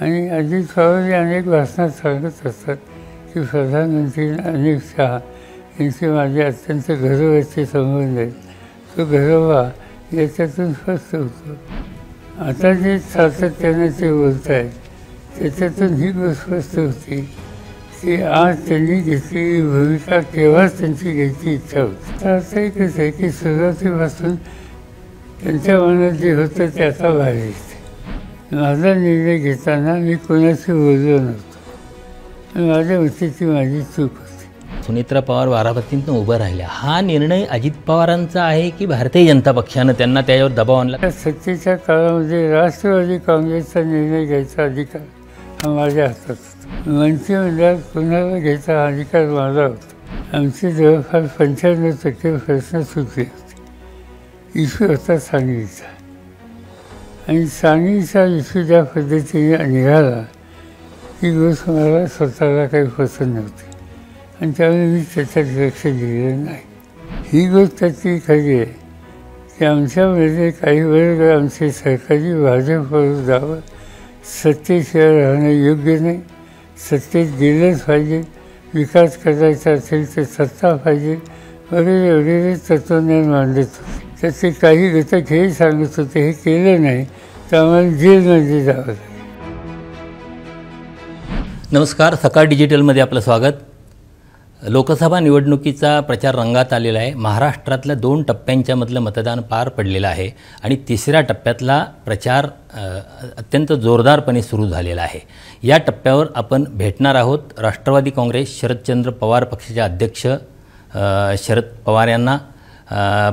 आणि अजित पवार अनेक भाषणात सांगत असतात की प्रधानमंत्री अनिल शहा यांचे माझे अत्यंत घरोबरचे संबंध आहेत. तो घरोबा याच्यातून स्पष्ट होतो. आता जे सातत्याने ते बोलत आहेत त्याच्यातून ही गोष्ट स्पष्ट होती की आज त्यांनी घेतलेली भूमिका केव्हाच त्यांची घ्यायची इच्छा होती. तर असं एकच आहे की सुरुवातीपासून त्यांच्या मनात जे होतं ते आता बाहेर येते. माझा निर्णय घेताना मी कोणाशी बोललो नव्हतो. माझ्या मते माझी चूक होती. सुनेत्रा पवार बारामतीतून उभं राहिल्या, हा निर्णय अजित पवारांचा आहे की भारतीय जनता पक्षानं त्यांना त्याच्यावर दबाव आणला? सत्तेच्या काळामध्ये राष्ट्रवादी काँग्रेसचा निर्णय घ्यायचा अधिकार हा माझ्या हातात होता. मंत्रिमंडळात कुणाला घ्यायचा अधिकार माझा होता. आमचे जवळपास 95% प्रश्न सुटले होते. इश्यू होता सांगलीचा, आणि सांगलीचा इश्यू ज्या पद्धतीने निघाला ती गोष्ट मला स्वतःला काही पसंत नव्हती आणि त्यामुळे मी त्याच्यात लक्ष दिलेलं नाही. ही गोष्ट त्याची खरी आहे की आमच्यामध्ये काही वर्ग आमचे सरकारी भाजपवर जावं, सत्तेशिवाय राहणं योग्य नाही, सत्तेत गेलंच पाहिजे, विकास करायचा असेल तर सत्ता पाहिजे वगैरे वगैरे तत्त्वज्ञान मांडत होते. त्याचे काही घटक हे सांगत होते हे केलं नाही तर आम्हाला जेलमध्ये जावं लागेल. नमस्कार, सकाळ डिजिटलमध्ये आपलं स्वागत. लोकसभा निवडणुकीचा प्रचार रंगात आलेला आहे. महाराष्ट्रातल्या 2 टप्प्यांच्यामधलं मतदान पार पडलेलं आहे आणि तिसऱ्या टप्प्यातला प्रचार अत्यंत जोरदारपणे सुरू झालेला आहे. या टप्प्यावर आपण भेटणार आहोत राष्ट्रवादी काँग्रेस शरदचंद्र पवार पक्षाचे अध्यक्ष शरद पवार यांना.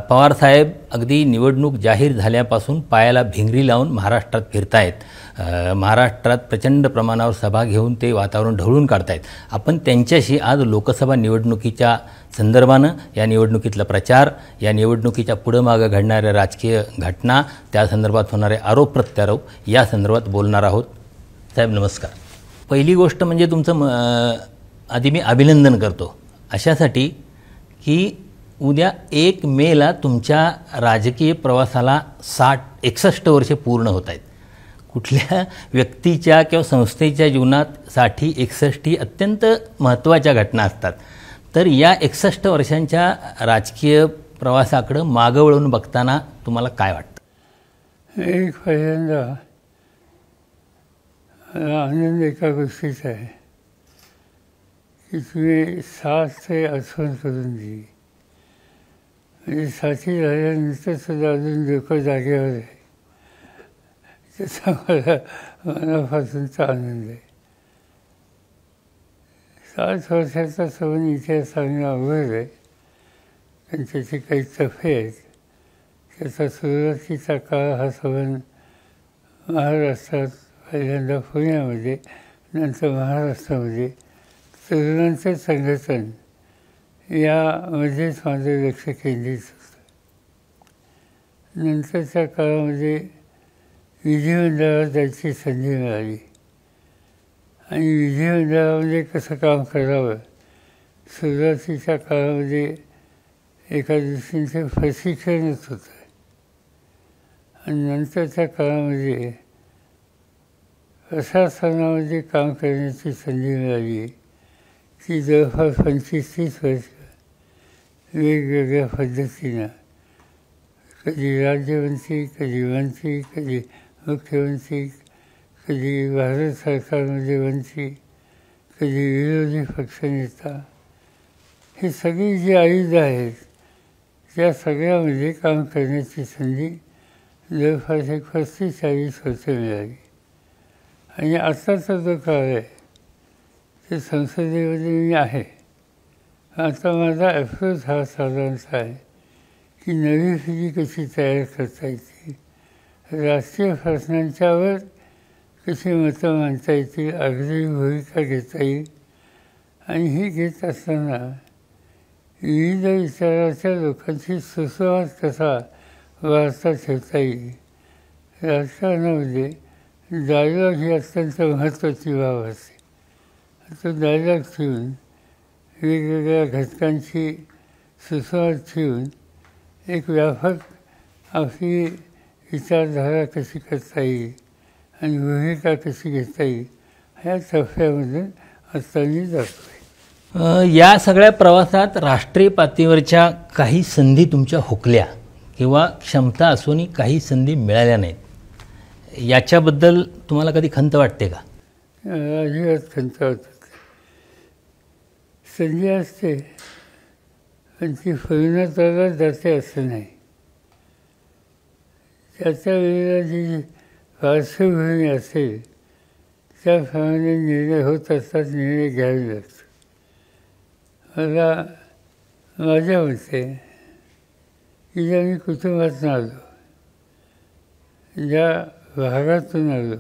पवारसाहेब अगदी निवडणूक जाहीर झाल्यापासून पायाला भिंगरी लावून महाराष्ट्रात फिरतायत. महाराष्ट्रात प्रचंड प्रमाणावर सभा घेऊन ते वातावरण ढवळून काढतायत. आपण त्यांच्याशी आज लोकसभा निवडणुकीच्या संदर्भानं, या निवडणुकीतला प्रचार, या निवडणुकीच्या पुढं मागं घडणाऱ्या राजकीय घटना, त्या संदर्भात होणारे आरोप प्रत्यारोप या संदर्भात बोलणार आहोत. साहेब नमस्कार. पहिली गोष्ट म्हणजे तुमचं आधी मी अभिनंदन करतो अशासाठी की उद्या 1 मेला तुमच्या राजकीय प्रवासाला 61 वर्षे पूर्ण होत आहेत. कुठल्या व्यक्तीच्या किंवा संस्थेच्या जीवनात 61 ही अत्यंत महत्त्वाच्या घटना असतात. तर या 61 वर्षांच्या राजकीय प्रवासाकडं मागं वळून बघताना तुम्हाला काय वाटतं? एक पहिल्यांदा आनंद एका गोष्टीचा आहे की तुम्ही साथचे आठवण करून दिली. म्हणजे साथी झाल्यानंतर सुद्धा अजून डोकं जागेवर आहे, त्याचा मला मनापासूनचा आनंद आहे. 60 वर्षाचा संबंध इतिहास सांगणं अवघड आहे, पण त्याचे काही तफे आहेत. त्याचा सुरुवातीचा काळ हा संबंध महाराष्ट्रात, पहिल्यांदा पुण्यामध्ये, नंतर महाराष्ट्रामध्ये तरुणांचं संघटन यामध्येच माझं लक्ष केंद्रित होतं. नंतरच्या काळामध्ये विधिमंडळात जायची संधी मिळाली आणि विधिमंडळामध्ये कसं काम करावं, सुरुवातीच्या काळामध्ये एका दृष्टीचं प्रशिक्षणच होतं. आणि नंतरच्या काळामध्ये प्रशासनामध्ये काम करण्याची संधी मिळाली. ती जवळपास 25-30 वर्ष वेगवेगळ्या पद्धतीनं, कधी राज्यमंत्री, कधी मंत्री, कधी मुख्यमंत्री, कधी भारत सरकारमध्ये मंत्री, कधी विरोधी पक्षनेता, हे सगळी जी आयुधं आहेत त्या सगळ्यामध्ये काम करण्याची संधी जवळपास 35-40 वर्ष मिळाली. आणि आत्ताचा जो काळ आहे ते संसदेमध्ये मी आहे. आता माझा अप्रोच हा साधारणचा आहे की नवी पिढी कशी तयार करता येते, राष्ट्रीय प्रश्नांच्यावर कशी मतं मांडता येतील, अग्रणी भूमिका घेता येईल. आणि हे घेत असताना विविध विचाराच्या लोकांशी सुसंवाद कसा वाढता ठेवता येईल. राजकारणामध्ये डायलॉग ही अत्यंत महत्त्वाची बाब असते. तो डायलॉग ठेवून, वेगवेगळ्या घटकांची सुसंवाद ठेवून एक व्यापक आपली विचारधारा कशी करता येईल आणि भूमिका कशी घेता येईल ह्या टप्प्यामधून असताना जातो. या सगळ्या प्रवासात राष्ट्रीय पातळीवरच्या काही संधी तुमच्या हुकल्या किंवा क्षमता असूनही काही संधी मिळाल्या नाहीत, याच्याबद्दल तुम्हाला कधी खंत वाटते का? अजिबात खंत वाटत. संधी असते पण ती परिणताला जाते असं नाही. त्याच्या वेळेला जी पार्श्वभूमी असेल त्याप्रमाणे निर्णय होत असतात, निर्णय घ्यावे लागतात. मला माझ्या मते की ज्या मी कुटुंबातून आलो, ज्या भागातून आलो,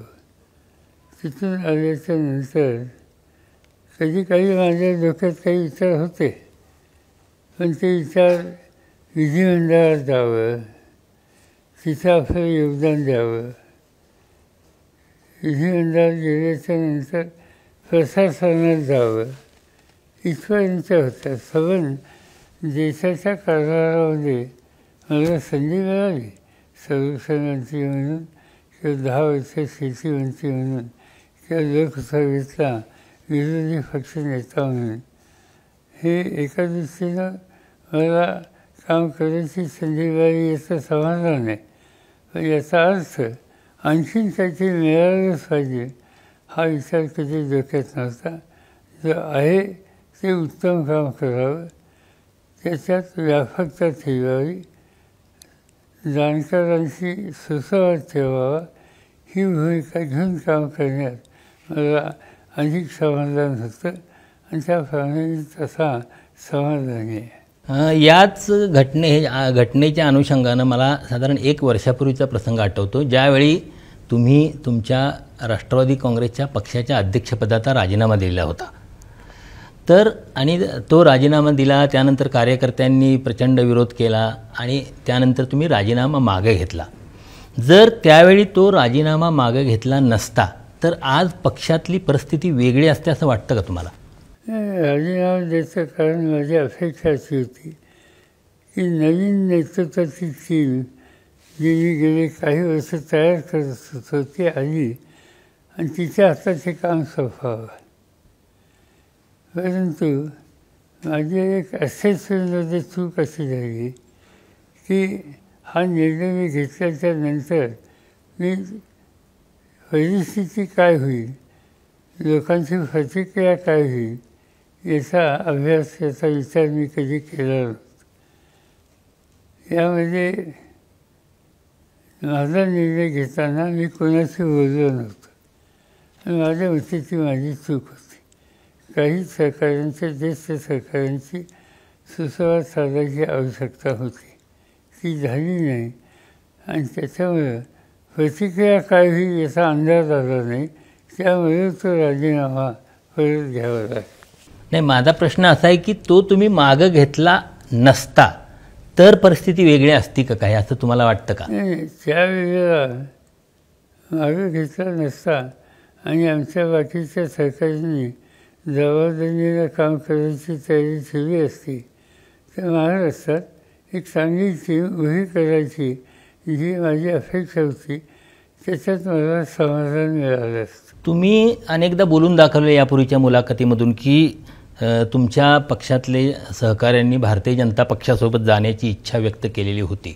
तिथून आल्याच्या नंतर कधी काही माझ्या डोक्यात काही विचार होते, पण ते विचार विधिमंडळात जावं, तिथं आपलं योगदान द्यावं. विधिमंडळात गेल्याच्या नंतर प्रशासनात जावं इथपर्यंत होतं. सबंध देशाच्या कारभारामध्ये मला संधी मिळाली संरक्षण मंत्री म्हणून किंवा 10 वर्ष शेतीमंत्री म्हणून किंवा लोकसभेतला विरोधी पक्ष नेता म्हणून. हे एका दृष्टीनं मला काम करायची संधी मिळाली याचं समाधान आहे, पण याचा अर्थ आणखीन काहीतरी मिळालंच पाहिजे हा विचार कधी डोक्यात नव्हता. जो आहे ते उत्तम काम करावं, त्याच्यात व्यापकता ठेवावी, जाणकारांशी सुसंवाद ठेवावा, ही भूमिका घेऊन काम करण्यात मला अधिक समाधान होतं आणि त्याप्रमाणे मी तसा समाधानी आहे. याच घटनेच्या अनुषंगानं मला साधारण 1 वर्षापूर्वीचा प्रसंग आठवतो, ज्यावेळी तुम्ही तुमच्या राष्ट्रवादी काँग्रेसच्या पक्षाच्या अध्यक्षपदाचा राजीनामा दिला होता. तर आणि तो राजीनामा दिला, त्यानंतर कार्यकर्त्यांनी प्रचंड विरोध केला आणि त्यानंतर तुम्ही राजीनामा मागे घेतला. जर त्यावेळी तो राजीनामा मागे घेतला नसता तर आज पक्षातली परिस्थिती वेगळी असते असं वाटतं का तुम्हाला? राजीनामा द्यायचं कारण माझी अपेक्षा अशी होती की नवीन नेतृत्वाची टीम जी मी गेले काही वर्ष तयार करत होतो ती आली आणि तिच्या हाताचे काम सोपवावं. परंतु माझी एक असेसमेंटमध्ये चूक अशी झाली की हा निर्णय मी घेतल्याच्या नंतर मी परिस्थिती काय होईल, लोकांची प्रतिक्रिया काय होईल याचा अभ्यास, याचा विचार मी कधी केला नव्हता. यामध्ये माझा निर्णय घेताना मी कोणाशी बोललो नव्हतो आणि माझ्या मते ती माझी चूक होती. काही सहकाऱ्यांच्या, ज्येष्ठ सहकाऱ्यांची सुसंवाद साधायची आवश्यकता होती, ती झाली नाही आणि त्याच्यामुळं प्रतिक्रिया काय होईल याचा अंदाज आला नाही. त्यामुळे तो राजीनामा परत घ्यावा लागला. नाही, माझा प्रश्न असा आहे की तो तुम्ही मागं घेतला नसता तर परिस्थिती वेगळी असती का काय, असं तुम्हाला वाटतं का? नाही, त्यावेळेला मागं घेतला नसता आणि आमच्या बाकीच्या सहकाऱ्यांनी जबाबदारीनं काम करायची तयारी ठेवली असती तर महाराष्ट्रात एक चांगली टीम उभी करायची जी माझी अपेक्षा होती, त्याच्यात मला समाधान मिळालं असतं. तुम्ही अनेकदा बोलून दाखवले यापूर्वीच्या मुलाखतीमधून की तुमच्या पक्षातले सहकाऱ्यांनी भारतीय जनता पक्षासोबत जाण्याची इच्छा व्यक्त केलेली होती,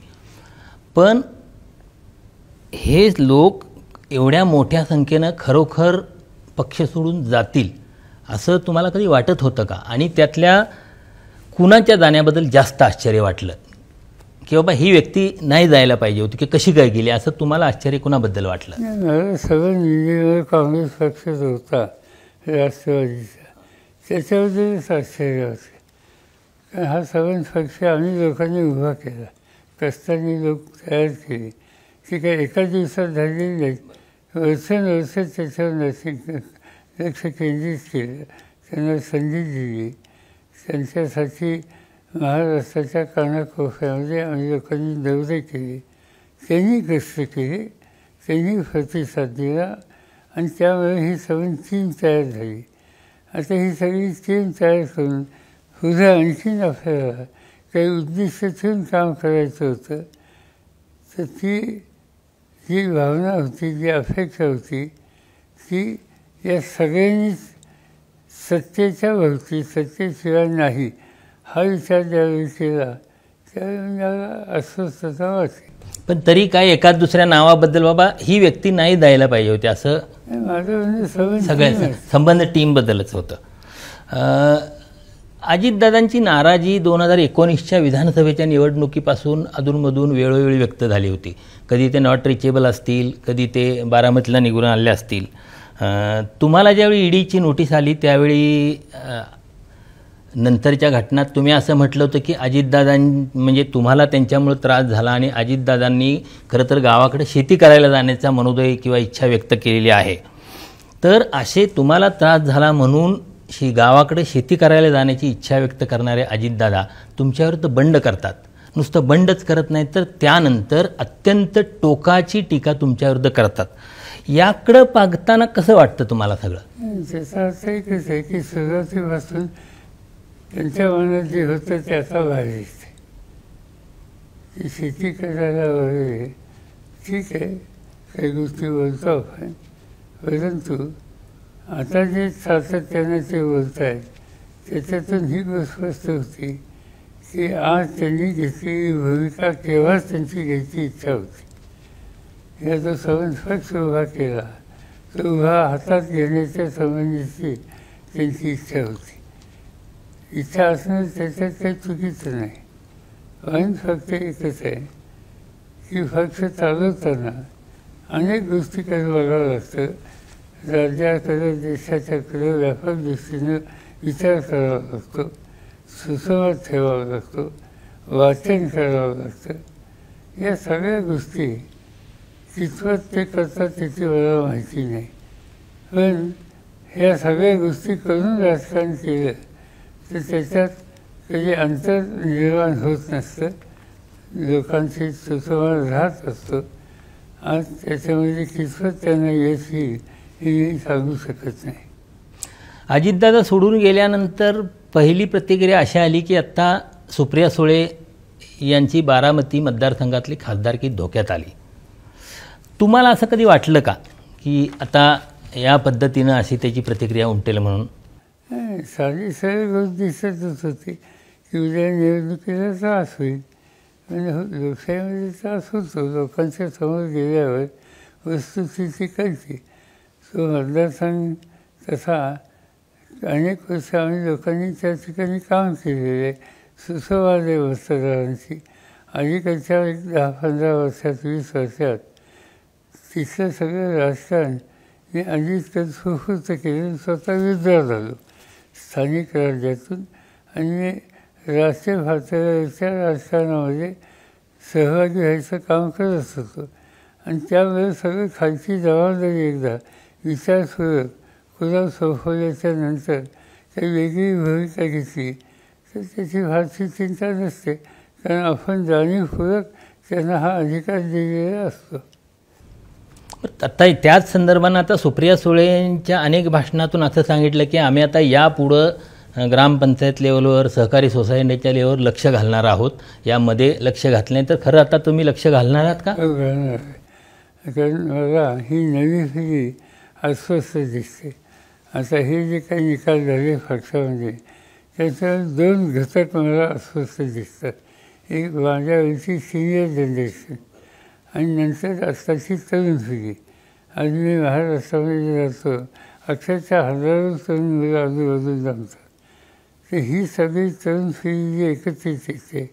पण हे लोक एवढ्या मोठ्या संख्येनं खरोखर पक्ष सोडून जातील असं तुम्हाला कधी वाटत होतं का? आणि त्यातल्या कुणाच्या जाण्याबद्दल जास्त आश्चर्य वाटलं की बाबा ही व्यक्ती नाही जायला पाहिजे होती की कशी काय गेली, असं तुम्हाला आश्चर्य कुणाबद्दल वाटलं? मला सगळं निर्णय काँग्रेस पक्षाच होता राष्ट्रवादीचा, त्याच्याबद्दलच आश्चर्य होते. कारण हा सगळं पक्ष आम्ही लोकांनी उभा केला, कष्टाने लोक तयार केले. ती काही एका दिवसात झालेली नाही, वर्षानुवर्ष त्याच्यावर लक्ष केंद्रित केलं, त्यांना संधी दिली. त्यांच्यासाठी महाराष्ट्राच्या कानाकोपऱ्यामध्ये आम्ही लोकांनी दौरे केले, त्यांनी कष्ट केले, त्यांनी प्रतिसाद दिला आणि त्यामुळे ही सगळी टीम तयार झाली. आता ही सगळी टीम तयार करून पुढे आणखीन आपल्याला काही उद्दिष्ट ठेवून काम करायचं होतं, तर ती जी भावना होती, जी अपेक्षा होती, ती या सगळ्यांनीच सत्तेच्या भोवती, सत्तेशिवाय नाही हा विचार ज्यावेळी केला त्यावेळी मला अस्वस्थता वाटली. पण तरी काय एकाच दुसऱ्या नावाबद्दल बाबा ही व्यक्ती नाही द्यायला पाहिजे होती असं माझं म्हणजे सगळ्या संबंध टीमबद्दलच होतं. अजितदादांची नाराजी 2019च्या विधानसभेच्या निवडणुकीपासून अधूनमधून वेळोवेळी व्यक्त झाली होती. कधी ते नॉट रिचेबल असतील, कधी ते बारामतीला निघून आले असतील. तुम्हाला ज्यावेळी ईडीची नोटीस आली त्यावेळी नंतरच्या घटनात तुम्ही असं म्हटलं होतं की अजितदादां म्हणजे तुम्हाला त्यांच्यामुळे त्रास झाला आणि अजितदादांनी खरं तर गावाकडे शेती करायला जाण्याचा मनोदय किंवा इच्छा व्यक्त केलेली आहे. तर असे तुम्हाला त्रास झाला म्हणून गावाकडे शेती करायला जाण्याची इच्छा व्यक्त करणारे अजितदादा तुमच्यावर तर बंड करतात. नुसतं बंडच करत नाही तर त्यानंतर अत्यंत टोकाची टीका तुमच्याविरुद्ध करतात. याकडं पाहताना कसं वाटतं तुम्हाला सगळं? त्याचा अर्थ एकच आहे की सुरुवातीपासून त्यांच्या मनात जे होतं त्याचा भाग दिसते. की शेती करायला वगैरे ठीक आहे, काही गोष्टी बोलतो आपण, परंतु आता जे सातत्यानं ते बोलत आहेत त्याच्यातून ही गोष्ट स्पष्ट होती की आज त्यांनी घेतलेली भूमिका केव्हाच त्यांची घ्यायची इच्छा होती. या जो संबंध पक्ष उभा केला तो उभा हातात घेण्याच्या संबंधीची त्यांची इच्छा होती. इच्छा असणं त्याच्यात काही चुकीचं नाही, पण फक्त एकच आहे की पक्ष चालवताना अनेक गोष्टीकडे बघावं लागतं. राज्याकडे, देशाच्याकडे व्यापक दृष्टीनं विचार करावा लागतो, सुसंवाद ठेवावा लागतो, वाचन करावं लागतं. या सगळ्या गोष्टी कितपत ते करतात त्याची मला माहिती नाही, पण ह्या सगळ्या गोष्टी करून राजकारण केलं तर त्याच्यात कधी अंतर निर्माण होत नसतं, लोकांशी सुसंवाद राहत असतो. आज त्याच्यामध्ये कितपत त्यांना यश येईल हे मी सांगू शकत नाही. अजितदादा सोडून गेल्यानंतर पहिली प्रतिक्रिया अशी आली की आत्ता सुप्रिया सुळे यांची बारामती मतदारसंघातली खासदारकी धोक्यात आली. तुम्हाला असं कधी वाटलं का की आता या पद्धतीनं अशी त्याची प्रतिक्रिया उमटेल म्हणून? साधी सरळ गोष्ट दिसतच होती की उद्या निवडणुकीला त्रास होईल. म्हणजे लोकशाहीमध्ये त्रास होतो, लोकांच्या समोर गेल्यावर वस्तुस्थिती कळते. तो मतदारसंघ तसा अनेक वर्ष आम्ही लोकांनी त्या ठिकाणी काम केलेलं आहे, सुसंवाद आहे मतदारांची. अलीकडच्या 10-15 वर्षात, 20 वर्षात तिथलं सगळं राजकारण मी अजितकडे सुपूर्त केलं, स्वतः विड्रॉ झालो स्थानिक राज्यातून आणि मी राष्ट्रीय पातळीवरच्या राजकारणामध्ये सहभागी व्हायचं काम करत होतो. आणि त्यामुळे सगळं खालची जबाबदारी एकदा विचारपूर्वक कुणाला सोपवल्याच्या नंतर काही वेगळी भूमिका घेतली तर त्याची फारशी चिंता नसते, कारण आपण जाणीवपूर्वक त्यांना हा अधिकार दिलेला असतो. आता त्याच संदर्भानं आता सुप्रिया सुळेंच्या अनेक भाषणातून असं सांगितलं की आम्ही आता यापुढं ग्रामपंचायत लेवलवर, सहकारी सोसायटीच्या लेवलवर लक्ष घालणार आहोत. यामध्ये लक्ष घातलं नाही तर खरं आता तुम्ही लक्ष घालणार आहात का? घालणार आहे, कारण मला ही नवी पिढी अस्वस्थ दिसते. आता हे जे काही निकाल झाले पक्षामध्ये त्याच्यावर 2 घटक मला अस्वस्थ दिसतात. एक माझ्यावरची सिनियर जनरेशन आणि नंतर आत्ताची तरुण पिढी. आज मी महाराष्ट्रामध्ये जातो, अक्षरशः हजारो तरुण मुलं आजूबाजूला जमतात. तर ही सगळी तरुण पिढी जी एकत्रित येते,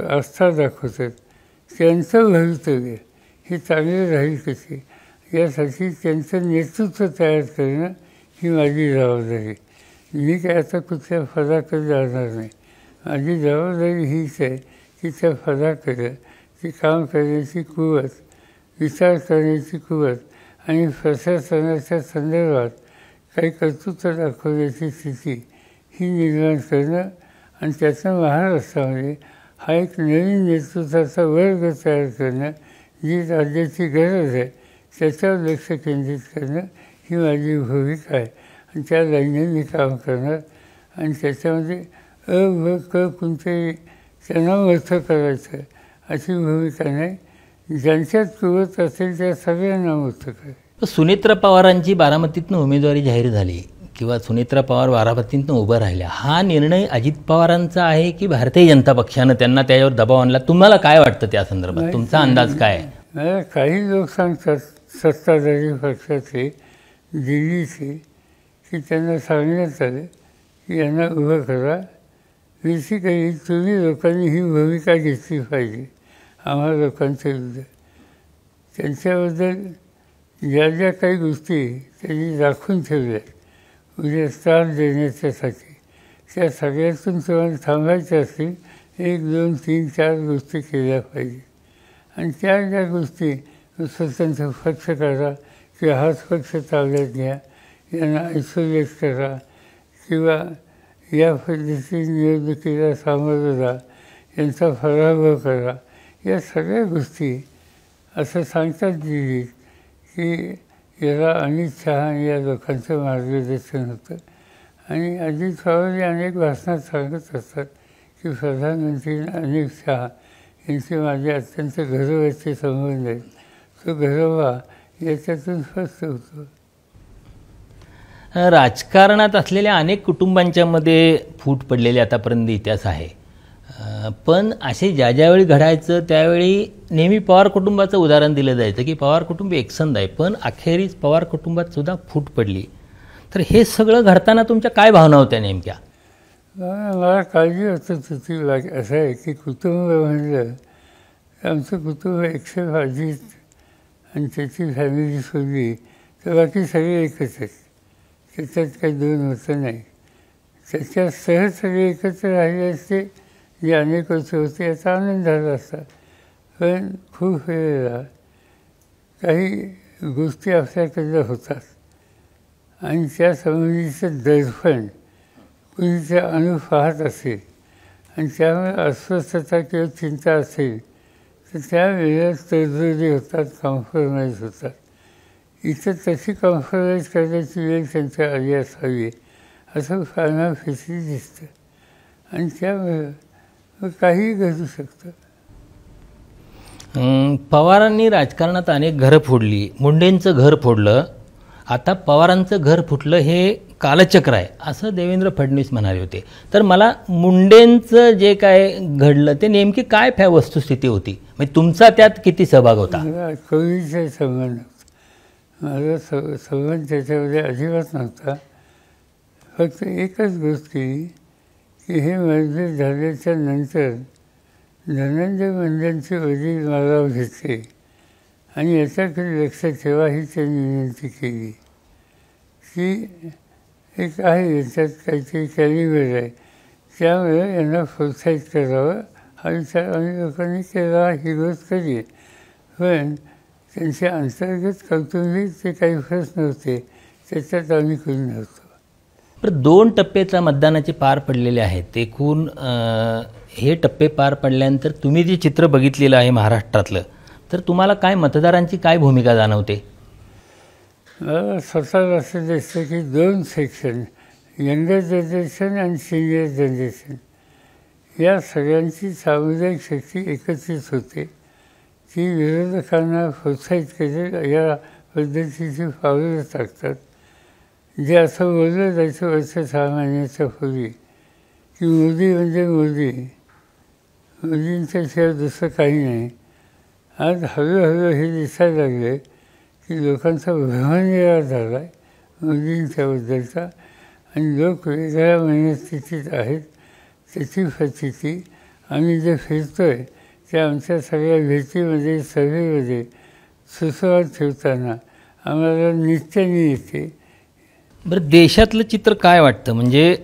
आस्था दाखवतात, त्यांचं भवितव्य हे चांगलं राहील कसे यासाठी त्यांचं नेतृत्व तयार करणं ही माझी जबाबदारी. मी काय आता कुठल्या पदाकडे जाणार नाही. माझी जबाबदारी हीच आहे की त्या पदाकडे ती काम करण्याची कुवत, विचार करण्याची कुवत आणि प्रशासनाच्या संदर्भात काही कर्तृत्व दाखवण्याची स्थिती ही निर्माण करणं आणि त्याचं महाराष्ट्रामध्ये हा एक नवीन नेतृत्वाचा वर्ग तयार करणं, जी राज्याची गरज आहे त्याच्यावर लक्ष केंद्रित करणं ही माझी भूमिका आहे. आणि त्या लाईनने मी काम करणार. आणि त्याच्यामध्ये व क कोणतेही त्यांना अर्थ करायचं अशी भूमिका नाही. ज्यांच्यात कुवत असेल त्या सगळ्यांना मतं काय. सुनेत्रा पवारांची बारामतीतनं उमेदवारी जाहीर झाली किंवा सुनेत्रा पवार बारामतीतनं उभं राहिल्या, हा निर्णय अजित पवारांचा आहे की भारतीय जनता पक्षानं त्यांना त्याच्यावर दबाव आणला? तुम्हाला काय वाटतं त्या संदर्भात? तुमचा अंदाज काय आहे? मला काही लोक सांगतात सत्ताधारी पक्षाचे, दिल्लीचे, की त्यांना सांगण्यात आलं की यांना उभं करा. बेसिकली तुम्ही लोकांनी ही भूमिका घेतली पाहिजे आम्हा लोकांच्या विरुद्ध. त्यांच्याबद्दल ज्या ज्या काही गोष्टी त्यांनी दाखवून ठेवल्या उद्या त्रास देण्याच्यासाठी, त्या सगळ्यातून तुम्हाला थांबायच्या असतील 1, 2, 3, 4 गोष्टी केल्या पाहिजे. आणि त्या ज्या गोष्टी स्वतंत्र पक्ष करा किंवा हाच पक्ष ताब्यात घ्या, यांना आयसोलेट करा किंवा या पद्धतीने निवडणुकीला सामोरं जा, यांचा पराभव करा, या सगळ्या गोष्टी असं सांगतात दिली की याला अमित शहा या लोकांचं मार्गदर्शन होतं. आणि अजित पवार अनेक भाषणात सांगत असतात की प्रधानमंत्री अमित शहा यांचे माझे अत्यंत गौरवाचे संबंध आहेत. तो गौरवा याच्यातून स्पष्ट होतो. राजकारणात असलेल्या अनेक कुटुंबांच्या मध्ये फूट पडलेले आतापर्यंत इतिहास आहे, पण असे ज्यावेळी घडायचं त्यावेळी नेहमी पवार कुटुंबाचं उदाहरण दिलं जायचं की पवार कुटुंब एकसंध आहे, पण अखेरीस पवार कुटुंबात सुद्धा फूट पडली. तर हे सगळं घडताना तुमच्या काय भावना होत्या नेमक्या? मला काळजी वाटत होती. असं आहे की कुटुंब म्हणलं आमचं कुटुंब एकशे अजित आणि त्याची फॅमिली सोडली तर बाकी सगळे एकच आहेत. त्याच्यात काही दोन होतं नाही. त्याच्यात सहज सगळे एकत्र राहिले असते जे अनेक वर्ष होते याचा आनंद झाला असता. पण खूप वेळेला काही गोष्टी आपल्याकडं होतात आणि त्या संबंधीचं दडपण कुणीच्या अणू पाहत असेल आणि त्यामुळे अस्वस्थता किंवा चिंता असेल तर त्यावेळेला तडजोडी होतात, कॉम्प्रोमाइज होतात. इथं तशी कॉम्प्रोमाइज करण्याची वेळ त्यांच्या आली असावी असं फार फेसली दिसतं. आणि त्यामुळे काहीही घडू शकतं. पवारांनी राजकारणात अनेक घरं फोडली. मुंडेंचं घर फोडलं, आता पवारांचं घर फुटलं, हे कालचक्र आहे असं देवेंद्र फडणवीस म्हणाले होते. तर मला मुंडेंचं जे काय घडलं ते नेमकी काय वस्तुस्थिती होती, म्हणजे तुमचा त्यात किती सहभाग होता? मला कवीचा संबंध होता. माझा संबंध त्याच्यामध्ये अजिबात नव्हता. फक्त एकच गोष्ट केली की हे मंदिर झाल्याच्या नंतर धनंजय मुंडेंचे वडील मला घेतले आणि याच्याकडे लक्ष ठेवा ही त्यांनी विनंती केली की एक आहे याच्यात काहीतरी कॅलिबर आहे, त्यामुळे यांना प्रोत्साहित करावं हा विचार आम्ही लोकांनी केला. ही गोष्ट करी, पण त्यांचे अंतर्गत कौटुंबिक जे काही प्रश्न होते त्याच्यात आम्ही कोणी नव्हतो. पण 2 टप्प्याचा मतदानाचे पार पडलेले आहेत. एकूण हे टप्पे पार पडल्यानंतर तुम्ही जे चित्र बघितलेलं आहे महाराष्ट्रातलं, तर तुम्हाला काय मतदारांची काय भूमिका जाणवते? मला स्वतःला असं दिसतं की 2 सेक्शन, यंगर जनरेशन आणि सिनियर जनरेशन, या सगळ्यांची सामुदायिक शक्ती एकत्रित होते. ती विरोधकांना प्रोत्साहित करेल या पद्धतीची पावलं टाकतात. जे असं बोललं जायचं वर्ष 6 महिन्याच्या पूर्वी की मोदी म्हणजे मोदी, मोदींच्याशिवाय दुसरं काही नाही. आज हळूहळू हे दिसायला लागले की लोकांचा भ्रमनिराश झाला आहे मोदींच्याबद्दलचा आणि लोक वेगळ्या मनस्थितीत आहेत. त्याची प्रचिती आम्ही जे फिरतो आहे त्या आमच्या सगळ्या भेटीमध्ये सभेमध्ये सुसंवाद ठेवताना आम्हाला नित्याने येते. बरं, देशातलं चित्र काय वाटतं? म्हणजे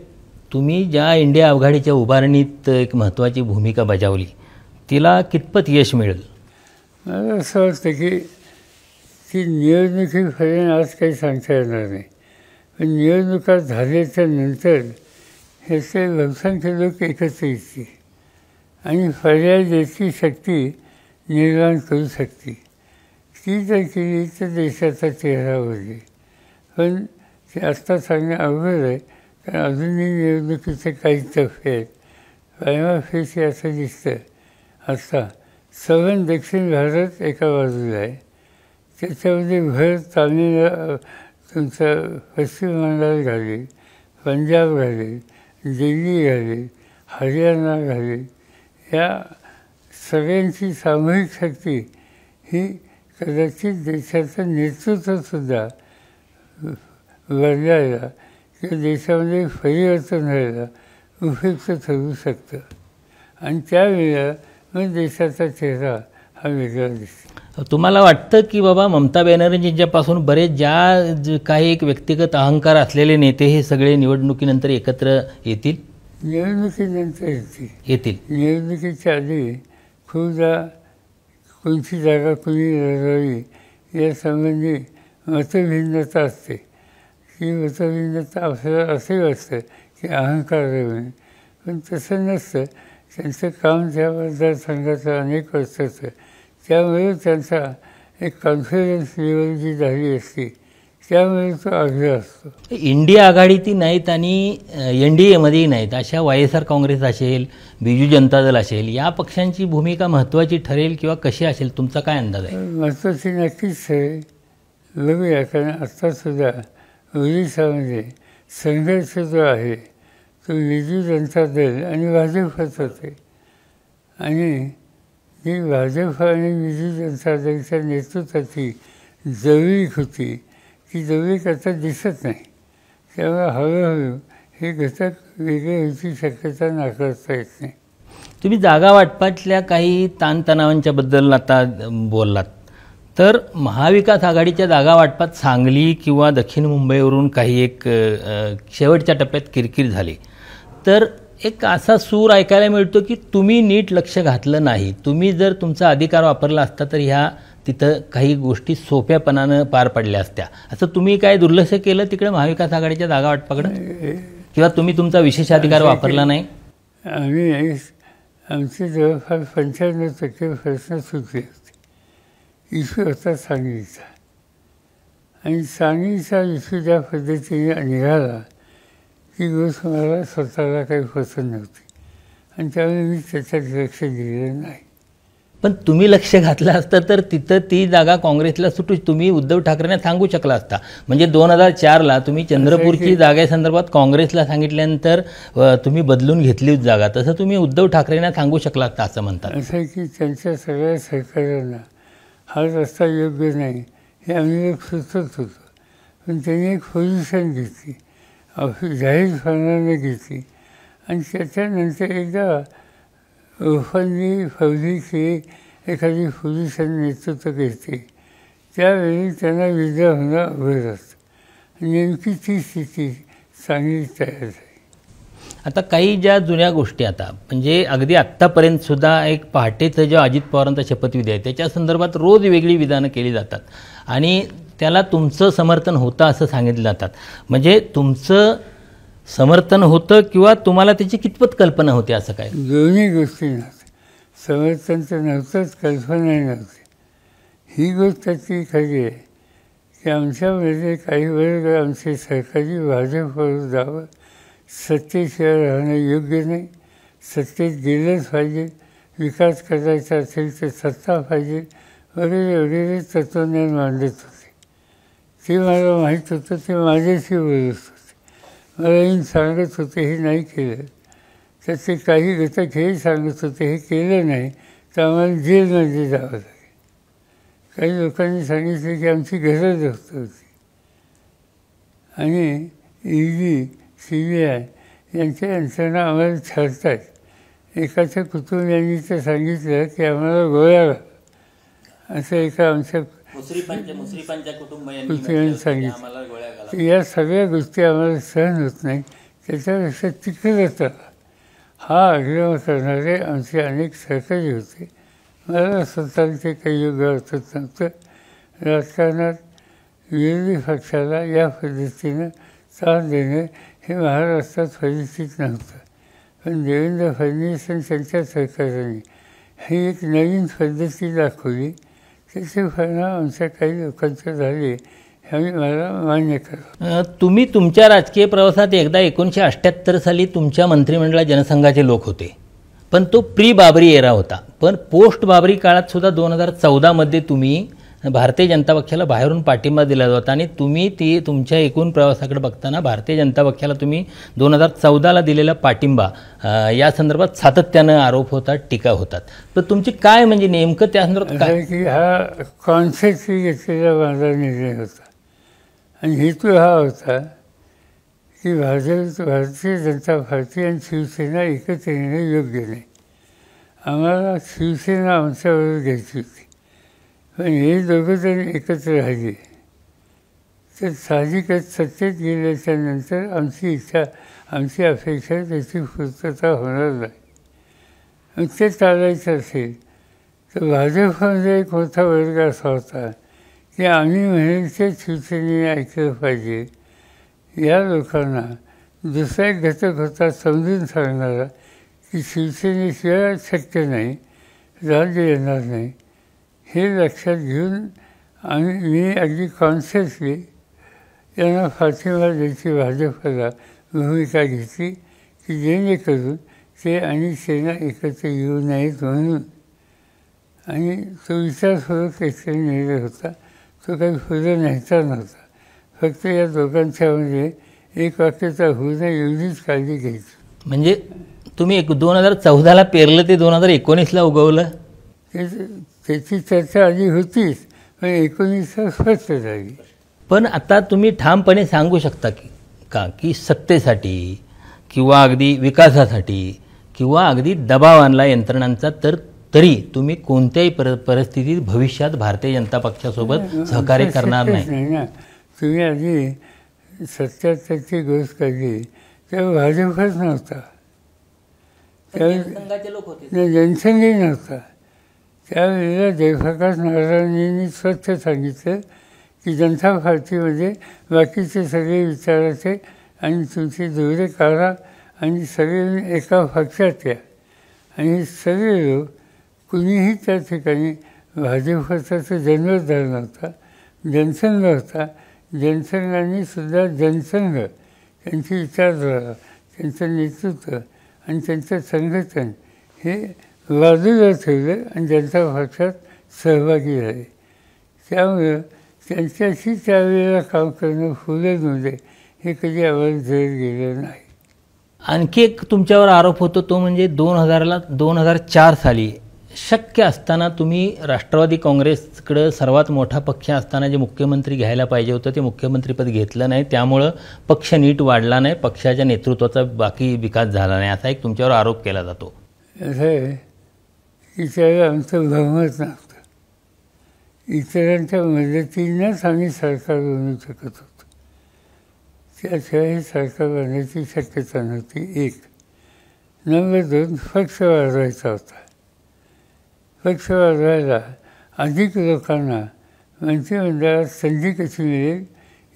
तुम्ही ज्या इंडिया आघाडीच्या उभारणीत एक महत्त्वाची भूमिका बजावली तिला कितपत यश मिळेल? मला असं वाटतं की ती निवडणुकीपर्यंत आज काही सांगता येणार नाही, पण निवडणुका झाल्याच्या नंतर ह्याचे बहुसंख्य लोक एकत्र येतील आणि पर्याय द्यायची शक्ती निर्माण करू शकते. ती जर केली तर देशाचा चेहरा बदलेल. पण ते आत्ता सांगणं अवघड आहे, कारण अजूनही निवडणुकीचे काही टप्पे आहेत. प्रायमा फेस असं दिसतं आत्ता सबंध दक्षिण भारत एका बाजूला आहे, त्याच्यामध्ये भर तामिळ तुमचा पश्चिम बंगाल घालेल, पंजाब घालेल, दिल्ली घालेल, हरियाणा घालेल. या सगळ्यांची सामूहिक शक्ती ही कदाचित देशाचं नेतृत्वसुद्धा बदलायला किंवा देशामध्ये परिवर्तन व्हायला उपयुक्त ठरू शकतं. आणि त्यावेळेला मग देशाचा चेहरा हा वेगळा दिसतो. तुम्हाला वाटतं की बाबा ममता बॅनर्जींच्यापासून बरेच काही एक व्यक्तिगत अहंकार असलेले नेते हे सगळे निवडणुकीनंतर एकत्र येतील? निवडणुकीनंतर येतील. निवडणुकीच्या आधी खूपदा कोणती जागा कुणी लढवावी यासंबंधी मतभिन्नता असते. ही मतभिन्नता आपल्याला असंही वाटतं की अहंकार आहे, पण तसं नसतं. त्यांचं काम त्या मतदारसंघाचं अनेक वर्षाचं, त्यामुळे त्यांचा एक कॉन्फिडन्स लेवल जी झाली असते त्यामुळे तो आग्रह असतो. इंडिया आघाडीतही नाहीत आणि NDAमध्येही नाहीत, अशा YSR काँग्रेस असेल, बिजू जनता दल असेल, या पक्षांची भूमिका महत्त्वाची ठरेल किंवा कशी असेल, तुमचा काय अंदाज आहे? महत्त्वाची नक्कीच आहे. बघूया, कारण आत्तासुद्धा ओरिसामध्ये संघर्ष जो आहे तो बिजू जनता दल आणि भाजपच होते. आणि जी भाजप आणि बिजू जनता दलच्या नेतृत्वाची जवळीक होती ती जवळीक आता दिसत नाही. त्यामुळे हळूहळू हे घटक वेगळे होण्याची शक्यता नाकारता येत नाही. तुम्ही जागा वाटपातल्या काही ताणतणावांच्याबद्दल आता बोललात, तर महाविकास आघाडीच्या जागा वाटपात सांगली किंवा दक्षिण मुंबईवरून काही एक शेवटच्या टप्प्यात किरकिर झाली, तर एक असा सूर ऐकायला मिळतो की तुम्ही नीट लक्ष घातलं नाही. तुम्ही जर तुमचा अधिकार वापरला असता तर ह्या तिथं काही गोष्टी सोप्यापणानं पार पडल्या असत्या. असं तुम्ही काय दुर्लक्ष केलं तिकडे महाविकास आघाडीच्या जागा वाटपाकडं, किंवा तुम्ही तुमचा विशेषाधिकार वापरला नाही? आमचे जवळपास 95% प्रश्न सुटले होते. इश्यू होता सांगलीचा, आणि सांगलीचा इश्यू ज्या पद्धतीने निघाला ती गोष्ट मला स्वतःला काही पसंत नव्हती, आणि त्यामुळे मी त्याच्यात लक्ष दिलेलं नाही. पण तुम्ही लक्ष घातलं असतं तर तिथं ती जागा काँग्रेसला सुटू, तुम्ही उद्धव ठाकरेंना सांगू शकला असता. म्हणजे 2004ला तुम्ही चंद्रपूरची जागेसंदर्भात काँग्रेसला सांगितल्यानंतर तुम्ही बदलून घेतली जागा, तसं तुम्ही उद्धव ठाकरेंना सांगू शकला असता असं म्हणतात. असं की त्यांच्या सगळ्या सहकार्यांना हा रस्ता योग्य नाही हे आम्ही सुचत होतो, पण त्यांनी एक पोझिशन घेतली, जाहीरपणाने घेतली. आणि त्याच्यानंतर एकदा ओपनली पब्लिकली एखादी पोझिशन नेतृत्व घेते त्यावेळी त्यांना विजा होणं अवघड असतं. नेमकी ती स्थिती चांगली तयार झाली. आता काही ज्या जुन्या गोष्टी आता म्हणजे अगदी आत्तापर्यंतसुद्धा एक पहाटेचं जेव्हा अजित पवारांचा शपथविधी आहे त्याच्या संदर्भात रोज वेगळी विधानं केली जातात आणि त्याला तुमचं समर्थन होतं असं सांगितलं जातात. म्हणजे तुमचं समर्थन होतं किंवा तुम्हाला त्याची कितपत कल्पना होती असं काय? दोन्ही गोष्टी नव्हत्या. समर्थन तर नव्हतंच, कल्पनाही नव्हती. ही गोष्ट त्याची खरी आहे की आमच्यामध्ये काही वर्ग आमचे सहकारी भाजपवर जावं, सत्तेशिवाय राहणं योग्य नाही, सत्तेत गेलंच पाहिजे, विकास करायचा असेल तर सत्ता पाहिजे वगैरे वगैरे तत्त्वज्ञान मांडत होते. ते मला माहीत होतं, ते माझ्याशी बोलत होते, मला येऊन सांगत होते हे नाही केलं. त्याचे काही घटक हे सांगत होते हे केलं नाही तर आम्हाला जेलमध्ये जावं लागेल. काही लोकांनी सांगितलं की आमची गरज होती. आणि ED, CBI यांच्या यंत्रणा आम्हाला छळतात. एकाच्या कुटुंबियांनी तर सांगितलं की आम्हाला गोळ्या घाल, असं एका आमच्या कुटुंबियांनी सांगितलं. या सगळ्या गोष्टी आम्हाला सहन होत नाही, त्याच्यापेक्षा तिकडंच हा आग्रह करणारे आमचे अनेक सहकारी होते. मला स्वतःला ते काही योग्य वाटत नव्हतं. राजकारणात विरोधी पक्षाला या पद्धतीनं साथ देणं हे महाराष्ट्रात परिस्थिती नव्हतं. पण देवेंद्र फडणवीस आणि त्यांच्या सहकार्याने ही एक नवीन पद्धती दाखवली. त्याचे परिणाम आमच्या काही लोकांचे झाले हे मला मान्य करा. तुम्ही तुमच्या राजकीय प्रवासात एकदा 1978 साली तुमच्या मंत्रिमंडळात जनसंघाचे लोक होते, पण तो प्री बाबरी एरा होता. पण पोस्ट बाबरी काळात सुद्धा 2014मध्ये तुम्ही भारतीय जनता पक्षाला बाहेरून पाठिंबा दिला होता आणि तुम्ही तुमच्या एकूण प्रवासाकडे बघताना भारतीय जनता पक्षाला तुम्ही 2014ला दिलेला पाठिंबा या संदर्भात सातत्यानं आरोप होतात, टीका होतात. तर तुमची काय म्हणजे नेमकं त्या संदर्भात काय की हा कॉन्शियसली घेतलेला माझा निर्णय होता आणि हेतू हा होता की भारतीय जनता पार्टी आणि शिवसेना एकत्र येणं योग्य नाही. आम्हाला शिवसेना आमच्याबरोबर घ्यायची होती, पण हे दोघं जर एकत्र राहिले तर साहजिकच सत्तेत गेल्याच्या नंतर आमची अपेक्षा त्याची पूर्तता होणार नाही. मग ते चालायचं असेल तर भाजपमध्ये एक मोठा वर्ग असा होता की आम्ही म्हणेल ते शिवसेनेने ऐकलं पाहिजे. या लोकांना दुसरा एक घटक होता समजून सांगणारा की शिवसेनेशिवाय शक्य नाही, राज्य येणार नाही. हे लक्षात घेऊन मी अगदी कॉन्शियसली यांना पाठिंबा द्यायची भाजपला भूमिका घेतली की जेणेकरून ते आणि सेना एकत्र येऊ नयेत म्हणून. आणि तो विचारपूर्वक एकत्र निर्णय होता. तो काही पुढे न्यायचा नव्हता. फक्त या दोघांच्यामध्ये एक वाक्यता होऊ नये एवढीच काळजी घ्यायची. म्हणजे तुम्ही 2014ला पेरलं ते 2019ला उगवलं. त्याची चर्चा आधी होतीच, पण 19ला स्पष्ट झाली. पण आता तुम्ही ठामपणे सांगू शकता की सत्तेसाठी किंवा अगदी विकासासाठी किंवा अगदी दबाव आणला यंत्रणांचा तरी तुम्ही कोणत्याही परिस्थितीत भविष्यात भारतीय जनता पक्षासोबत सहकार्य करणार नाही ना. तुम्ही आधी 77ची गोष्ट काढली तेव्हा भाजपच नव्हता, त्यावेळी जनसंघही नव्हता. त्यावेळेला जयप्रकाश नारायणांनी स्वच्छ सांगितलं की जनता पार्टीमध्ये बाकीचे सगळे विचाराचे आणि तुमचे जोडे काढा आणि सगळे एका पक्षात या. आणि सगळे लोक कुणीही त्या ठिकाणी भाजपचा तर जन्मच झाला नव्हता, जनसंघ होता. जनसंघाने सुद्धा जनसंघ त्यांची विचारधारा, त्यांचं नेतृत्व आणि त्यांचं संघटन हे बाजूला ठेवलं आणि जनता पक्षात सहभागी झाले. त्यामुळं त्यांच्याशी त्यावेळेला काम करणं फुले नव्हते हे कधी आम्हाला जर गेलं नाही. आणखी एक तुमच्यावर आरोप होतो तो म्हणजे 2004 साली शक्य असताना तुम्ही राष्ट्रवादी काँग्रेसकडं सर्वात मोठा पक्ष असताना जे मुख्यमंत्री घ्यायला पाहिजे होतं ते मुख्यमंत्रीपद घेतलं नाही, त्यामुळं पक्ष नीट वाढला नाही, पक्षाच्या नेतृत्वाचा बाकी विकास झाला नाही असा एक तुमच्यावर आरोप केला जातो. असं आहे की त्यावेळेला आमचं बहुमत नव्हतं. इतरांच्या मदतीनंच आम्ही सरकार बनवू शकत होतो. त्याशिवाय सरकार बनण्याची शक्यता नव्हती. एक. नंबर 2, पक्ष वाढवायचा होता. पक्ष वाढवायला अधिक लोकांना मंत्रिमंडळात संधी कशी मिळेल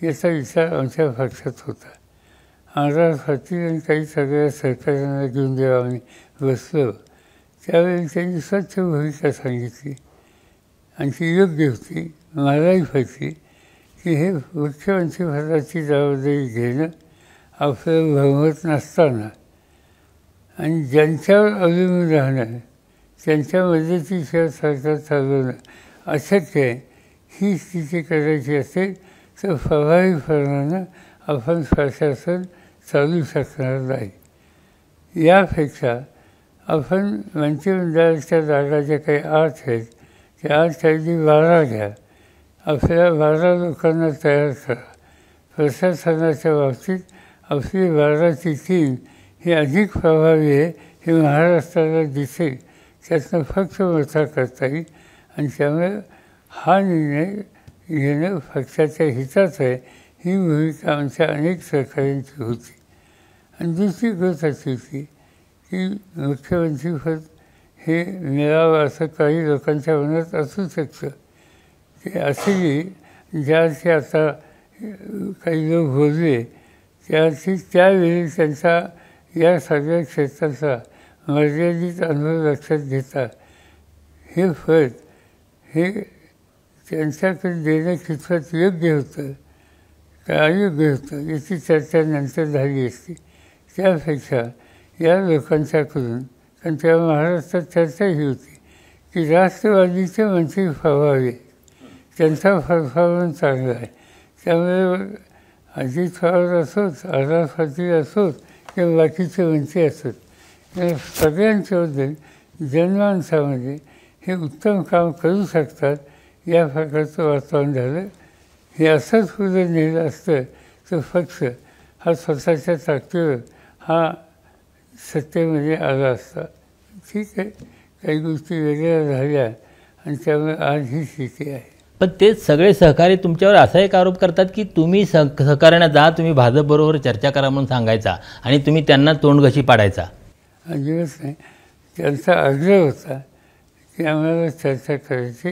याचा विचार आमच्या पक्षात होता. आमदार पाटील आणि काही सगळ्या सहकाऱ्यांना घेऊन जेव्हा आम्ही बसलो त्यावेळी त्यांनी स्वच्छ भूमिका सांगितली आणि ती योग्य होती, मलाही पटली की हे मुख्यमंत्रीपदाची जबाबदारी घेणं आपलं बहुमत नसताना आणि ज्यांच्यावर अवलंबून राहणं, त्यांच्या मदतीशिवाय सरकार चालवणं अशक्य आहे. ही स्थिती करायची असेल तर प्रभावीपणानं आपण प्रशासन चालू शकणार नाही. यापेक्षा आपण मंत्रिमंडळाच्या जागा ज्या काही 8 आहेत त्या 8 ऐवजी 12 घ्या. आपल्या 12 लोकांना तयार करा. प्रशासनाच्या बाबतीत आपली 12ची टीम ही अधिक प्रभावी आहे हे महाराष्ट्राला दिसेल. त्यातनं फक्त मोठा करता येईल आणि त्यामुळे हा निर्णय घेणं पक्षाच्या हिताचं आहे ही भूमिका आमच्या अनेक सहकाऱ्यांची होती. आणि दुसरी गोष्ट अशी होती की मुख्यमंत्रीपद हे मिळावं असं काही लोकांच्या मनात असू शकतं. ते असेही ज्याचे आता काही लोक बोलले त्याची त्यावेळी त्यांचा या सगळ्या क्षेत्राचा मर्यादित अनुभव लक्षात घेता हे पद हे त्यांच्याकडे देणं कितपत योग्य होतं का अयोग्य होतं याची चर्चा नंतर झाली असती. त्यापेक्षा या लोकांच्याकडून कारण तेव्हा महाराष्ट्रात चर्चा ही होती की राष्ट्रवादीचे मंत्री व्हावे, त्यांचा परफॉर्मन्स चांगला आहे. त्यामुळे अजित पवार असोत, आझाद पाटील असोत किंवा बाकीचे मंत्री असोत, या सगळ्यांच्याबद्दल जनमानसामध्ये हे उत्तम काम करू शकतात या प्रकारचं वातावरण झालं. हे असंच पुढे नेलं असतं तर पक्ष हा स्वतःच्या ताकदीवर हा सत्तेमध्ये आला असता. ठीक आहे, काही गोष्टी वेगळ्या झाल्या आणि त्यामुळे आज ही स्थिती आहे. पण ते सगळे सहकारी तुमच्यावर असा एक आरोप करतात की तुम्ही सहकार्यांना जा, तुम्ही भाजपबरोबर चर्चा करा म्हणून सांगायचा आणि तुम्ही त्यांना तोंडघशी पाडायचा. अजिबात नाही. त्यांचा आग्रह होता की आम्हाला चर्चा करायची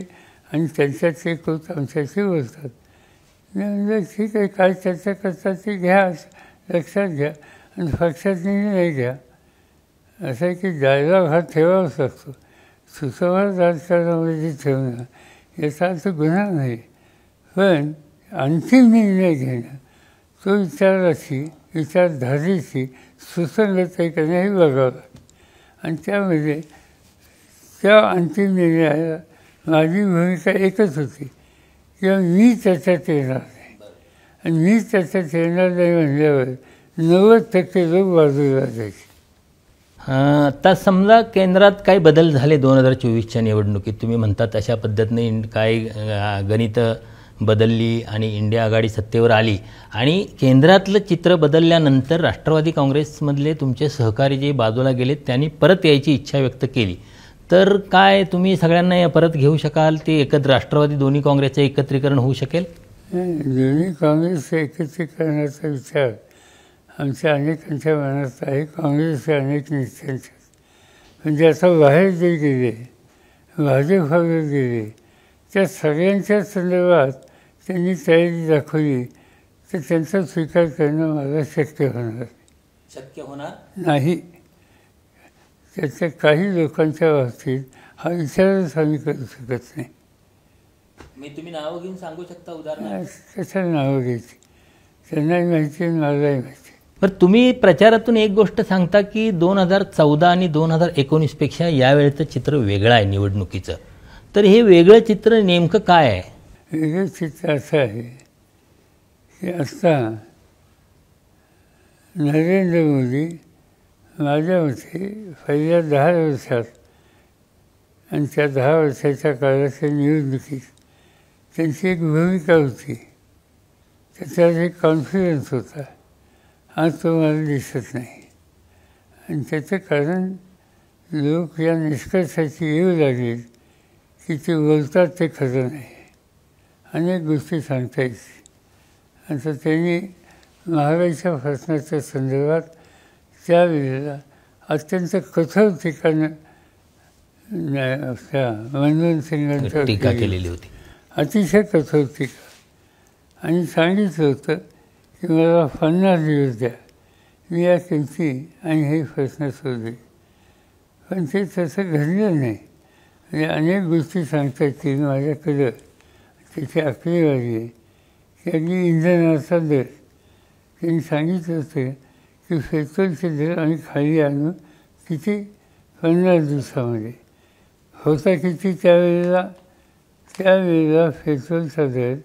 आणि त्यांच्यात एक होत आमच्याशी बोलतात. मी म्हणजे ठीक आहे, काय चर्चा करतात ते घ्या, लक्षात घ्या आणि पक्षात निर्णय घ्या. असं आहे की डायलॉग हा ठेवावाच लागतो. सुसंवाद राजकारणामध्ये ठेवणं याचा अर्थ गुन्हा नाही, पण अंतिम निर्णय घेणं तो विचारधारेची सुसंगत आहे का नाही बघावं लागतं. आणि त्यामध्ये त्या अंतिम निर्णयाला माझी भूमिका एकच होती की मी त्याच्यात येणार नाही, आणि मी त्याच्यात येणार नाही म्हणल्यावर 90% लोक बाजूला जायचे. आता समजा केंद्रात काही बदल झाले 2024च्या निवडणुकीत, तुम्ही म्हणतात अशा पद्धतीने काही गणितं बदलली आणि इंडिया आघाडी सत्तेवर आली आणि केंद्रातलं चित्र बदलल्यानंतर राष्ट्रवादी काँग्रेसमधले तुमचे सहकारी जे बाजूला गेलेत त्यांनी परत यायची इच्छा व्यक्त केली, तर काय तुम्ही सगळ्यांना परत घेऊ शकाल? ते एकत्र राष्ट्रवादी दोन्ही काँग्रेसचं एकत्रीकरण होऊ शकेल? दोन्ही काँग्रेसच्या एकत्रीकरणाचा विचार आमच्या अनेकांच्या मनात आहे, काँग्रेसच्या अनेक नेत्यांच्या. म्हणजे आता बाहेर जे गेले, भाजपवर गेले, त्या सगळ्यांच्या संदर्भात त्यांनी तयारी दाखवली तर त्यांचा स्वीकार करणं मला शक्य होणार नाही. त्याच्या काही लोकांच्या बाबतीत हा विचारच आम्ही करू शकत नाही. मी तुम्ही नावं घेऊन सांगू शकता उदाहरण? कशाला नावं घ्यायची? त्यांनाही माहिती आहे, मलाही माहिती. बरं, तुम्ही प्रचारातून एक गोष्ट सांगता की 2014 आणि 2019पेक्षा यावेळेचं चित्र वेगळं आहे निवडणुकीचं. तर हे वेगळं चित्र नेमकं काय आहे? वेगळं चित्र असं आहे की आता नरेंद्र मोदी माझ्या मते पहिल्या 10 वर्षात आणि त्या 10 वर्षाच्या काळाच्या निवडणुकीत त्यांची एक भूमिका होती, त्याच्यात एक कॉन्फिडन्स होता. आज तो मला दिसत नाही. आणि त्याचं कारण लोक या निष्कर्षाची येऊ लागली की ते बोलतात ते खरं नाही. अनेक गोष्टी सांगता येतील. आता त्यांनी महागाईच्या प्रश्नाच्या संदर्भात त्यावेळेला अत्यंत कठोर टीका मनमोहन सिंगांच्या टीका केलेली होती, अतिशय कठोर टीका. आणि सांगितलं होतं की मला 50 दिवस द्या, मी या किमती आणि हे प्रश्न सोडले. पण ते तसं घडलं नाही. म्हणजे अनेक गोष्टी सांगता येतील माझ्याकडं, त्याची आकडेवारी आहे की अगदी इंधनाचा दर त्यांनी सांगितलं होतं की पेट्रोलचे दर आम्ही खाली आणू किती 50 दिवसामध्ये. होता किती त्यावेळेला पेट्रोलचा दर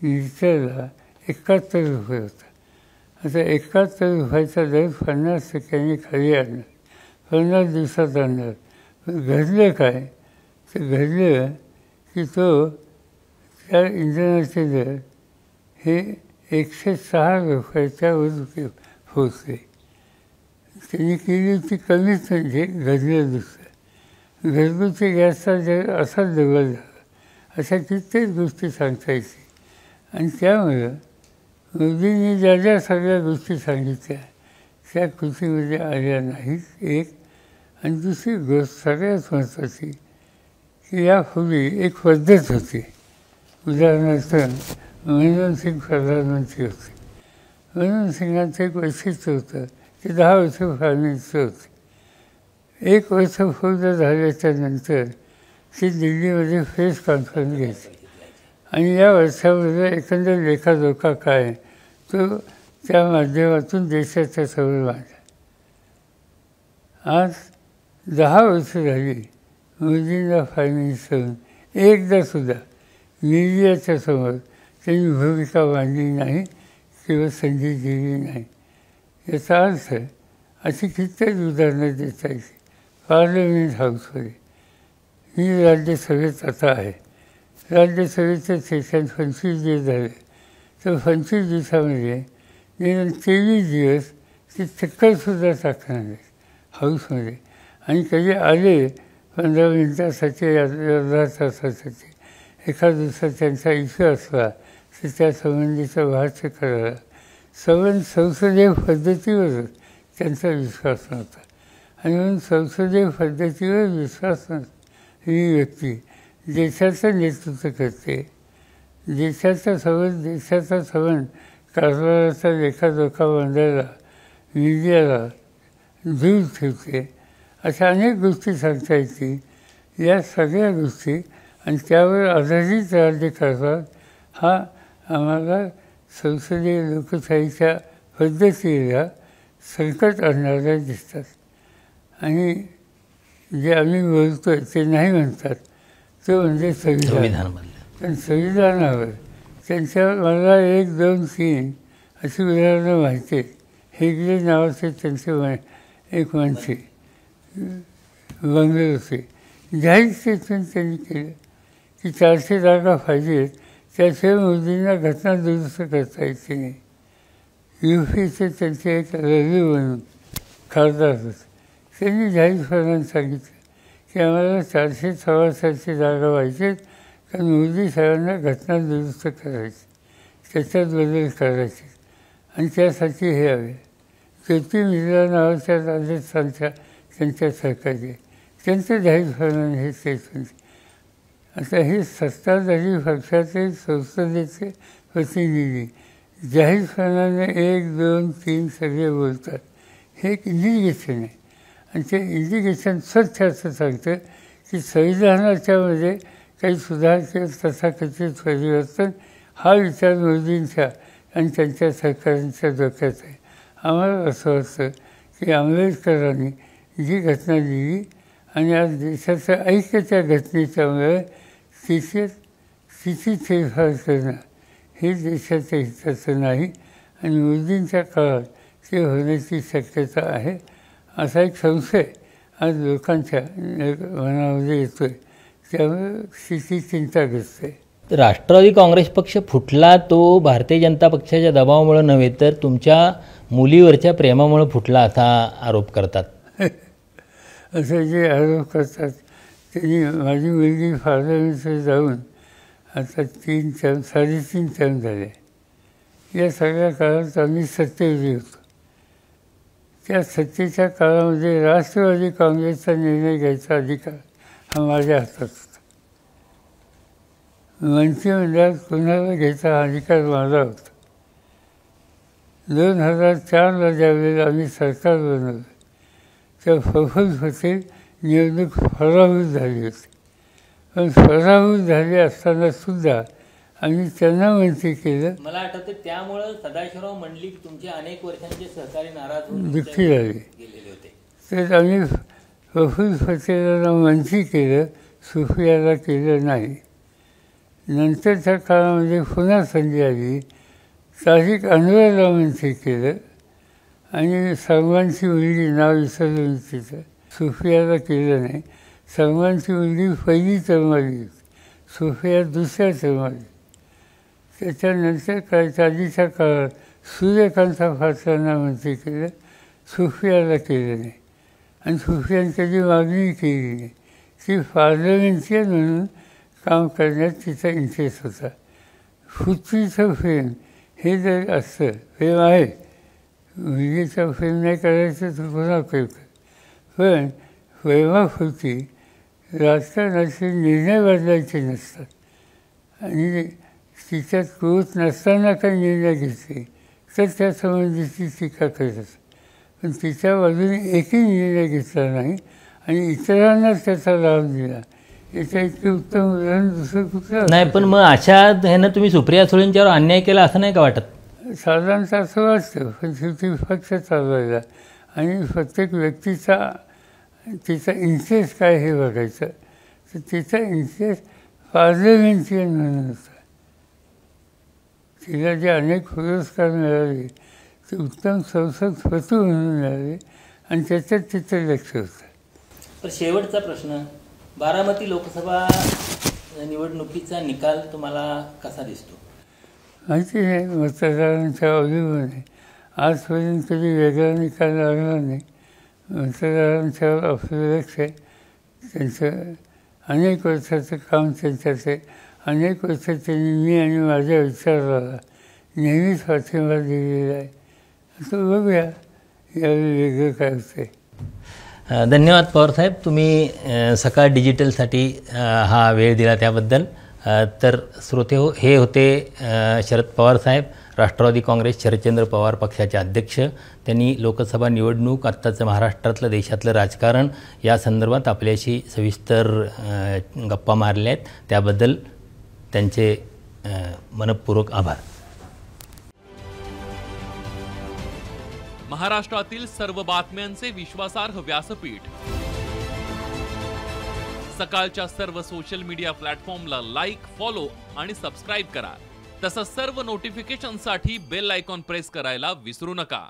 लिटरला 71 रुपये होता. आता 71 रुपयाचा दर 50% खाली आणणार, 50 दिवसात आणणार. पण घडलं काय? तर घडलं की त्या इंधनाचे दर हे 106 रुपयाच्या वर पोचले. त्यांनी केली होती कमीच म्हणजे घडलं दुसरं. घरगुती गॅसचा दर असाच डबल झाला. अशा कित्येक गोष्टी सांगता येतील. आणि त्यामुळं मोदींनी ज्या ज्या सगळ्या गोष्टी सांगितल्या त्या कृतीमध्ये आल्या नाहीत एक. आणि दुसरी गोष्ट सगळ्यात महत्त्वाची की यापूर्वी एक पद्धत होती. उदाहरणार्थ मनमोहन सिंग प्रधानमंत्री होते. मनमोहन सिंगांचं एक वैशिष्ट्य होतं ते 10 वर्ष फायनान्सचं होते. 1 वर्ष पूर्ण झाल्याच्या नंतर ती दिल्लीमध्ये प्रेस कॉन्फरन्स घ्यायची आणि या वर्षामध्ये एकंदर लेखाजोखा काय तो त्या माध्यमातून देशाच्या समोर मांडला. आज 10 वर्ष झाली मोदींना फायनान्स करून एकदासुद्धा मीडियाच्या समोर त्यांनी भूमिका मांडली नाही किंवा संधी दिली नाही. याचा अर्थ अशी कित्येक उदाहरणं देता येईल. पार्लमेंट हाऊसमध्ये मी राज्यसभेत आता आहे. राज्यसभेचं सेशन 25 दिवस झाले, तर 25 दिवसामध्ये निदान 23 दिवस ते चक्करसुद्धा टाकणार नाही हाऊसमध्ये. आणि कधी आले 15 मिनिटासाठी, अर्धा तासासाठी, एखाद दिवसात त्यांचा इश्यू असला तर त्या संबंधीचं भाष्य करायला संसदीय पद्धतीवरच त्यांचा विश्वास नव्हता. आणि म्हणून संसदीय पद्धतीवर विश्वास ही व्यक्ती देशाचं नेतृत्व करते, देशाचा संबंध कारभाराचा लेखाजोखा बांधायला मीडियाला दूर ठेवते, अशा अनेक गोष्टी सांगता येतील. या सगळ्या गोष्टी आणि त्यावर आधारित राज्यकारभार हा आम्हाला संसदीय लोकशाहीच्या पद्धतीला संकट आणणाऱ्या दिसतात. आणि जे आम्ही बोलतो आहे ते नाही म्हणतात, तो म्हणजे संविधान. पण संविधानावर त्यांच्या मला 1, 2, 3 अशी उदाहरणं माहिती आहेत. हेगडे नावाचे त्यांचे एक माणसे बंगले होते. जाहीर स्टेटमेंट त्यांनी केलं की 400 जागा पाहिजेत, त्याशिवाय मोदींना घटना दुरुस्त करता येते नाही. UPचे त्यांचे एक रवी म्हणून खासदार होते. त्यांनी जाहीरपणाने सांगितलं की आम्हाला 400 सव्वासाची जागा पाहिजेत, कारण मोदी साहेबांना घटना दुरुस्त करायची, त्याच्यात बदल करायचे आणि त्यासाठी हे हवे. ज्योती मिश्रा नावाच्या राजस्थानच्या त्यांच्या सरकारचे त्यांचं जाहीरपणाने हे स्टेटमेंट. आता हे सत्ताधारी पक्षाचे संसदेचे प्रतिनिधी जाहीरपणाने 1, 2, 3 सगळे बोलतात. हे एक इंडिकेशन आहे. आणि ते इंडिकेशन स्वच्छ असं सांगतं की संविधानाच्यामध्ये काही सुधार किंवा तथाकथित परिवर्तन हा विचार मोदींच्या आणि त्यांच्या सरकारांच्या डोक्यात आहे. आम्हाला असं वाटतं की आंबेडकरांनी जी घटना लिहिली आणि आज देशाचं ऐक्य त्या घटनेच्यामुळे तिची फेरफार करणं हे देशाच्या हिताचं नाही आणि मोदींच्या काळात ते होण्याची शक्यता आहे, असा एक संशय आज लोकांच्या मनामध्ये येतोय. त्यामुळे स्थिती चिंताग्रस्त आहे. राष्ट्रवादी काँग्रेस पक्ष फुटला तो भारतीय जनता पक्षाच्या दबावामुळे नव्हे तर तुमच्या मुलीवरच्या प्रेमामुळे फुटला असा आरोप करतात. असं जे आरोप करतात त्यांनी माझी मुलगी पार्लमेंटमध्ये जाऊन आता 3 टर्म 3.5 टर्म झाले. या सगळ्या काळात आम्ही सत्तेवर होतो. त्या सत्तेच्या काळामध्ये राष्ट्रवादी काँग्रेसचा निर्णय घ्यायचा अधिकार हा माझ्या हातात होता. मंत्रिमंडळात कुणाला घ्यायचा हा अधिकार माझा होता. 2004ला ज्यावेळेला आम्ही सरकार बनवलं तेव्हा प्रफुल्ल पटेल निवडणूक पराभूत झाली होती. पण पराभूत झाले असताना सुद्धा आम्ही त्यांना मंत्री केलं. मला आठवतं त्यामुळं सदाशिवराव मंडलिक तुमचे अनेक वर्षांचे सहकारी नाराज दुःखी झाले होते. तर आम्ही प्रफुल्ल पटेलांना मंत्री केलं, सुप्रियाला केलं नाही. नंतरच्या काळामध्ये पुन्हा संधी आली, तारिक अनवरला मंत्री केलं आणि सलमानची मुलगी नाव विसरलं मी तिचं, सुप्रियाला केलं नाही. सलमानची मुलगी पहिली टर्माली होती, सुप्रिया दुसऱ्या टर्माली. त्याच्यानंतर आधीच्या काळात सूर्यकांता पाटलांना मंत्री केलं, सुप्रियाला केलं नाही. आणि सुप्रियाने कधी मागणी केली नाही. ती पार्लमेंटियन म्हणून काम करण्यात तिचा इंटरेस्ट होता. पुत्रीचं प्रेम हे जर असतं, प्रेम आहे, मुलगीचं प्रेम नाही करायचं तर पुन्हा प्रेम कर. पण प्रेमापुरती राजकारणाचे निर्णय बदलायचे नसतात आणि तिच्यात क्रोध नसताना काही निर्णय घेतले तर त्या संबंधीची टीका करत असतात. पण तिच्या बाजूने एकही निर्णय घेतला नाही आणि इतरांनाच त्याचा लाभ दिला. याच्या इतके उत्तम उदाहरण दुसरं कुठलं नाही. पण मग अशा ह्यानं तुम्ही सुप्रिया सुळेंच्यावर अन्याय केला असं नाही का वाटत? साधारणतः असं वाटतं. पण शेवटी पक्ष चालवायला आणि प्रत्येक व्यक्तीचा तिचा इंटरेस्ट काय हे बघायचं. तर तिचा इंटरेस्ट पार्लमेंटरियन म्हणून होता. तिला जे अनेक पुरस्कार मिळाले ते उत्तम संसदपटू म्हणून मिळाले आणि त्याच्यात तिचं लक्ष होतं. तर शेवटचा प्रश्न, बारामती लोकसभा निवडणुकीचा निकाल तुम्हाला कसा दिसतो? माहिती नाही, मतदारांच्या अवलंबून आजपर्यंत कधी वेगळा निकाल लागला नाही. मतदारांच्यावर आपलं लक्ष आहे. त्यांचं अनेक वर्षाचं काम त्यांच्यात आहे. अनेक वर्ष त्यांनी मी आणि माझ्या विचाराला नेहमीच पाठिंबा दिलेला आहे. असं बघूया यावेळी वेगळं काय होतं आहे. धन्यवाद पवारसाहेब, तुम्ही सकाळ डिजिटलसाठी हा वेळ दिला त्याबद्दल. तर श्रोते हो, हे होते शरद पवारसाहेब, राष्ट्रवादी काँग्रेस शरदचंद्र पवार पक्षाचे अध्यक्ष. त्यांनी लोकसभा निवडणूक, आत्ताचं महाराष्ट्रातलं देशातलं राजकारण या संदर्भात आपल्याशी सविस्तर गप्पा मारल्या आहेत. त्याबद्दल त्यांचे मनपूर्वक आभार. महाराष्ट्रातील सर्व बातम्यांचे विश्वासार्ह व्यासपीठ. सकाळच्या सर्व सोशल मीडिया प्लॅटफॉर्मला लाईक, फॉलो आणि सबस्क्राईब करा. तसंच सर्व नोटिफिकेशनसाठी बेल आयकॉन प्रेस करायला विसरू नका.